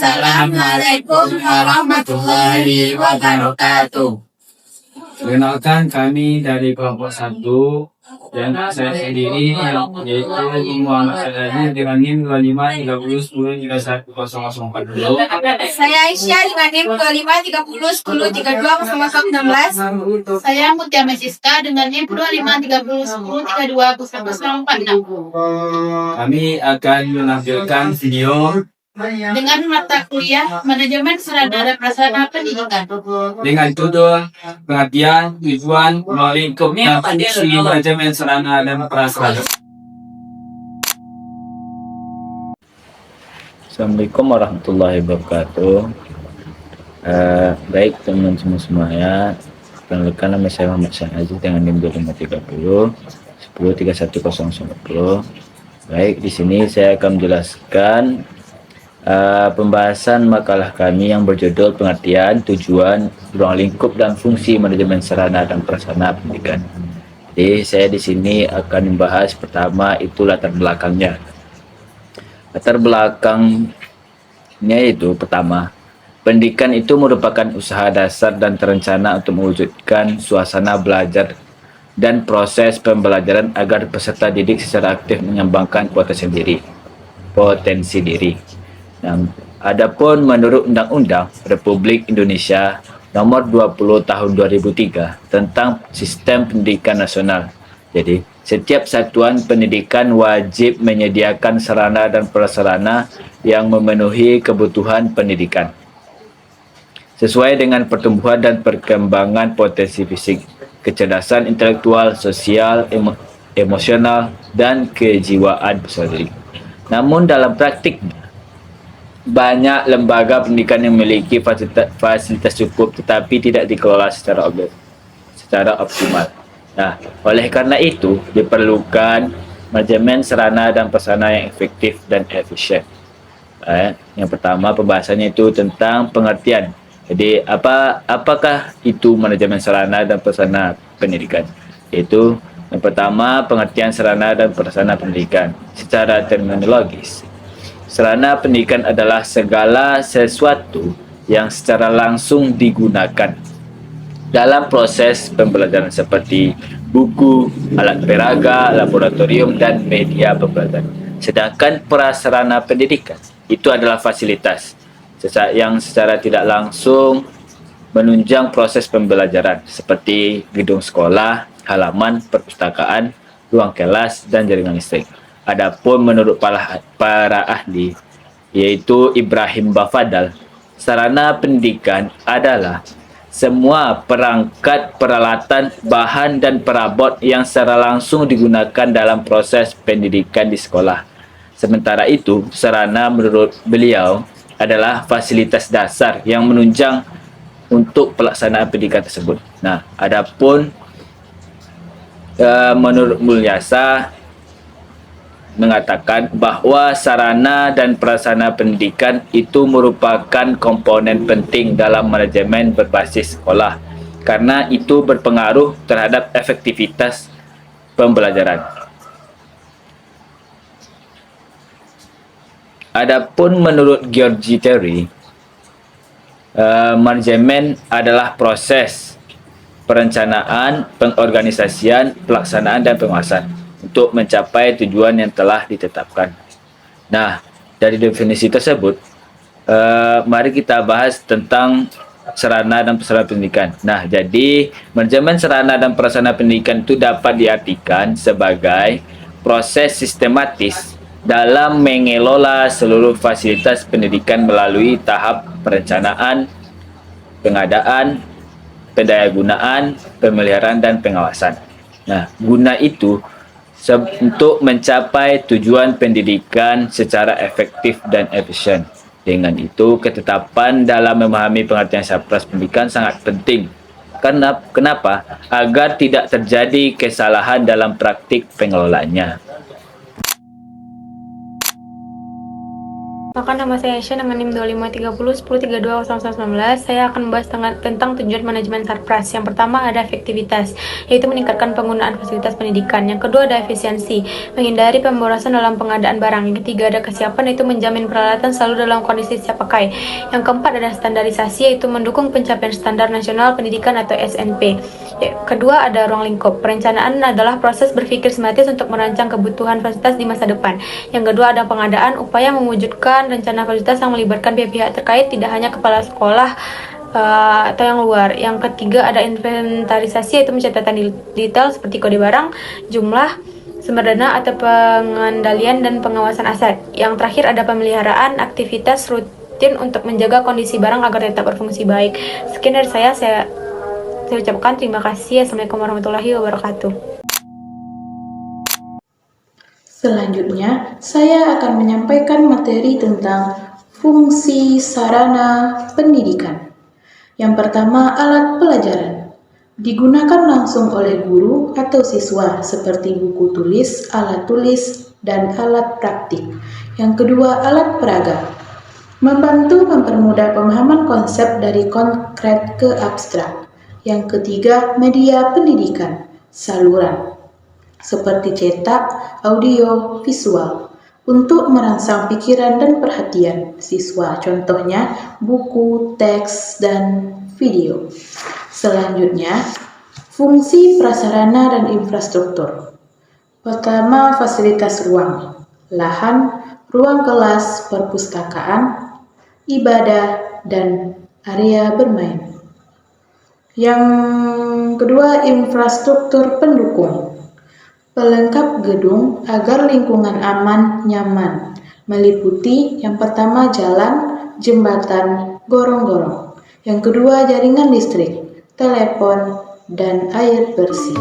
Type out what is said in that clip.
Assalamualaikum warahmatullahi wabarakatuh. Perkenalkan, kami dari kelompok 1 dan saya sendiri yaitu Muhammad Sadadi dengan NIM 253010310040. Saya Aisyah dengan NIM 253010320016. Saya Mutia Mesiska dengan NIM 253010320046. Kami akan menampilkan video Dengan mata kuliah Manajemen Sarana dan Prasarana Pendidikan. dengan judul Pengertian, Tujuan, Ruang Lingkup, dan Fungsi Manajemen Sarana dan Prasarana. Assalamualaikum warahmatullahi wabarakatuh. Baik teman-teman semuanya, perkenalkan nama saya Muhammad Aziz dengan NIM 2530 10311010. Baik, di sini saya akan menjelaskan pembahasan makalah kami yang berjudul Pengertian, Tujuan, Ruang Lingkup, dan Fungsi Manajemen Sarana dan Prasarana Pendidikan. Jadi saya di sini akan membahas pertama itu latar belakangnya. Latar belakangnya itu pertama, pendidikan itu merupakan usaha dasar dan terencana untuk mewujudkan suasana belajar dan proses pembelajaran agar peserta didik secara aktif mengembangkan potensi diri. Nah, adapun menurut Undang-Undang Republik Indonesia Nomor 20 Tahun 2003 tentang Sistem Pendidikan Nasional. Jadi, setiap satuan pendidikan wajib menyediakan sarana dan prasarana yang memenuhi kebutuhan pendidikan sesuai dengan pertumbuhan dan perkembangan potensi fisik, kecerdasan intelektual, sosial, emosional, dan kejiwaan peserta didik. Namun dalam praktik banyak lembaga pendidikan yang memiliki fasilitas cukup tetapi tidak dikelola secara optimal. Nah, oleh karena itu diperlukan manajemen sarana dan prasarana yang efektif dan efisien. Yang pertama pembahasannya itu tentang pengertian. Jadi apakah itu manajemen sarana dan prasarana pendidikan? Itu yang pertama pengertian sarana dan prasarana pendidikan secara terminologis. Sarana pendidikan adalah segala sesuatu yang secara langsung digunakan dalam proses pembelajaran seperti buku, alat peraga, laboratorium, dan media pembelajaran. Sedangkan prasarana pendidikan itu adalah fasilitas yang secara tidak langsung menunjang proses pembelajaran seperti gedung sekolah, halaman perpustakaan, ruang kelas, dan jaringan listrik. Adapun menurut para ahli, yaitu Ibrahim Bafadal, sarana pendidikan adalah semua perangkat, peralatan, bahan, dan perabot yang secara langsung digunakan dalam proses pendidikan di sekolah. Sementara itu, sarana menurut beliau adalah fasilitas dasar yang menunjang untuk pelaksanaan pendidikan tersebut. Nah, adapun menurut Mulyasa mengatakan bahwa sarana dan prasarana pendidikan itu merupakan komponen penting dalam manajemen berbasis sekolah karena itu berpengaruh terhadap efektivitas pembelajaran. Adapun menurut George Terry, manajemen adalah proses perencanaan, pengorganisasian, pelaksanaan, dan penguasaan untuk mencapai tujuan yang telah ditetapkan. Nah, dari definisi tersebut, mari kita bahas tentang sarana dan prasarana pendidikan. Nah, jadi manajemen sarana dan prasarana pendidikan itu dapat diartikan sebagai proses sistematis dalam mengelola seluruh fasilitas pendidikan melalui tahap perencanaan, pengadaan, pendayagunaan, pemeliharaan, dan pengawasan. Nah, guna itu untuk mencapai tujuan pendidikan secara efektif dan efisien. Dengan itu, ketetapan dalam memahami pengertian sapras pendidikan sangat penting. Kenapa? Agar tidak terjadi kesalahan dalam praktik pengelolaannya. Maka nama saya Aisyah dengan NIM 253010320119. Saya akan membahas tentang tujuan manajemen Sarpras. Yang pertama ada efektivitas, yaitu meningkatkan penggunaan fasilitas pendidikan. Yang kedua ada efisiensi, menghindari pemborosan dalam pengadaan barang. Yang ketiga ada kesiapan, yaitu menjamin peralatan selalu dalam kondisi siap pakai. Yang keempat ada standarisasi, yaitu mendukung pencapaian standar nasional pendidikan atau SNP. Kedua ada ruang lingkup. Perencanaan adalah proses berpikir sistematis untuk merancang kebutuhan fasilitas di masa depan. Yang kedua ada pengadaan, upaya mewujudkan rencana fasilitas yang melibatkan pihak-pihak terkait, tidak hanya kepala sekolah atau yang luar. Yang ketiga ada inventarisasi, yaitu pencatatan detail seperti kode barang, jumlah, sumber dana atau pengendalian dan pengawasan aset. Yang terakhir ada pemeliharaan, aktivitas rutin untuk menjaga kondisi barang agar tetap berfungsi baik. Sekian dari saya ucapkan terima kasih. Assalamualaikum warahmatullahi wabarakatuh. Selanjutnya, saya akan menyampaikan materi tentang fungsi sarana pendidikan. Yang pertama, alat pelajaran. Digunakan langsung oleh guru atau siswa seperti buku tulis, alat tulis, dan alat praktik. Yang kedua, alat peraga. Membantu mempermudah pemahaman konsep dari konkret ke abstrak. Yang ketiga, media pendidikan, saluran seperti cetak, audio, visual, untuk merangsang pikiran dan perhatian siswa, contohnya buku, teks, dan video. Selanjutnya, fungsi prasarana dan infrastruktur. Pertama, fasilitas ruang, lahan, ruang kelas, perpustakaan, ibadah, dan area bermain. Yang kedua, infrastruktur pendukung. Pelengkap gedung agar lingkungan aman, nyaman, meliputi yang pertama jalan, jembatan, gorong-gorong. Yang kedua jaringan listrik, telepon, dan air bersih.